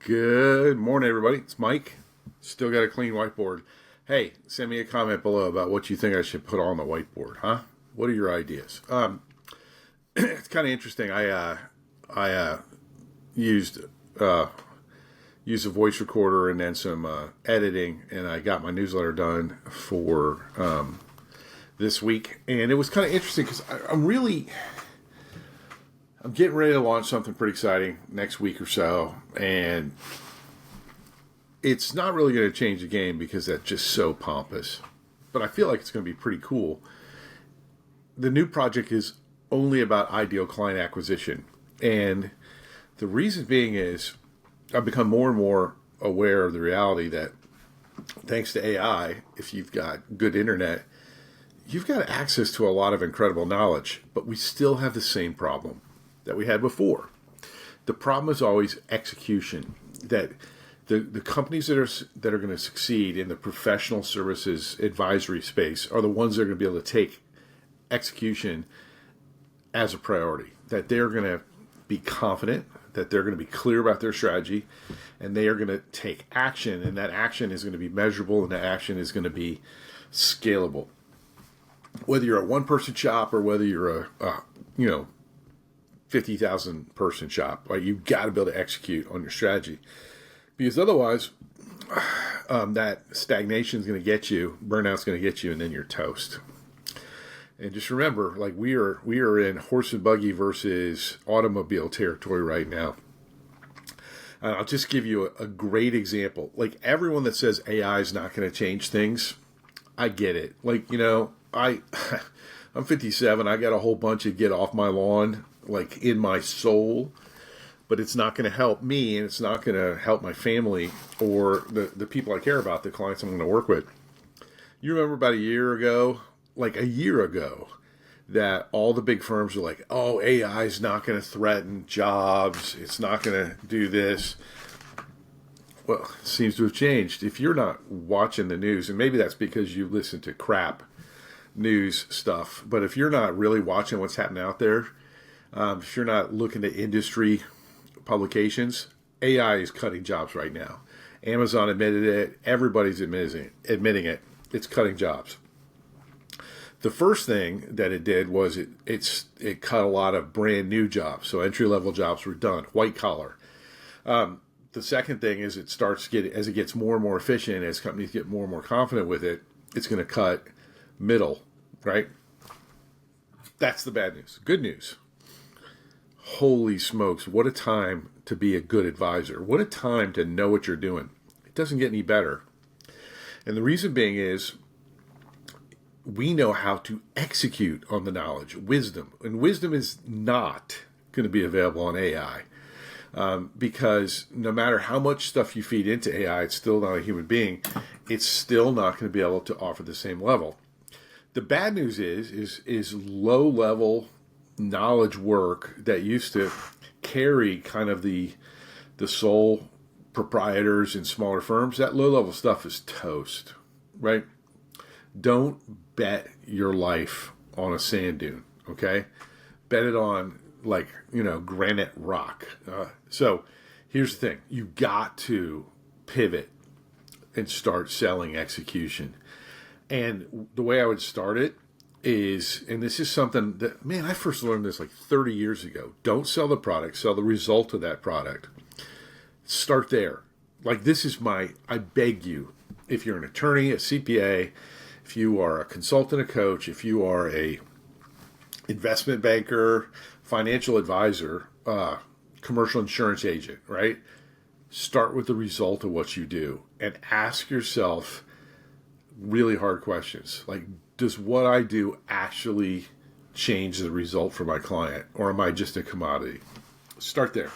Good morning, everybody. It's Mike. Still got a clean whiteboard. Hey, send me a comment below about what you think I should put on the whiteboard, huh? What are your ideas? It's kind of interesting. I used used a voice recorder and then some editing, and I got my newsletter done for this week. And it was kind of interesting because I'm getting ready to launch something pretty exciting next week or so, and it's not really going to change the game because that's just so pompous. But I feel like it's going to be pretty cool. The new project is only about ideal client acquisition, and the reason being is I've become more and more aware of the reality that thanks to AI, if you've got good internet, you've got access to a lot of incredible knowledge, but we still have the same problem that we had before. The problem is always execution. That the companies that are going to succeed in the professional services advisory space are the ones that are going to be able to take execution as a priority. That they're going to be confident, that they're going to be clear about their strategy, and they are going to take action, and that action is going to be measurable, and that action is going to be scalable. Whether you're a one-person shop or whether you're a 50,000 person shop, right? You've got to be able to execute on your strategy, because otherwise that stagnation is going to get you, burnout's going to get you, and then you're toast. And just remember, like we are in horse and buggy versus automobile territory right now. And I'll just give you a great example. Like everyone that says AI is not going to change things, I get it. Like, I'm 57. I got a whole bunch of get off my lawn, like in my soul, but it's not going to help me, and it's not going to help my family or the people I care about, the clients I'm going to work with. You remember about a year ago, that all the big firms were like, oh, AI is not going to threaten jobs. It's not going to do this. Well, it seems to have changed. If you're not watching the news, and maybe that's because you listen to crap news stuff, but if you're not really watching what's happening out there, if you're not looking at industry publications, AI is cutting jobs right now. Amazon admitted it. Everybody's admitting it. It's cutting jobs. The first thing that it did was it cut a lot of brand new jobs. So entry-level jobs were done, white collar. The second thing is as it gets more and more efficient, as companies get more and more confident with it, it's going to cut middle, right? That's the bad news. Good news. Holy smokes, what a time to be a good advisor. What a time to know what you're doing. It doesn't get any better. And the reason being is we know how to execute on the knowledge, wisdom. And wisdom is not going to be available on AI because no matter how much stuff you feed into AI, it's still not a human being. It's still not going to be able to offer the same level. The bad news is low-level knowledge work that used to carry kind of the sole proprietors in smaller firms. That low-level stuff is toast, right? Don't bet your life on a sand dune, okay? Bet it on granite rock. So here's the thing. You got to pivot and start selling execution. And the way I would start it is, and this is something that, man, I first learned this like 30 years ago. Don't sell the product, sell the result of that product. Start there. Like I beg you, if you're an attorney, a CPA, if you are a consultant, a coach, if you are a investment banker, financial advisor, commercial insurance agent, right? Start with the result of what you do and ask yourself really hard questions. Like, does what I do actually change the result for my client, or am I just a commodity? Start there.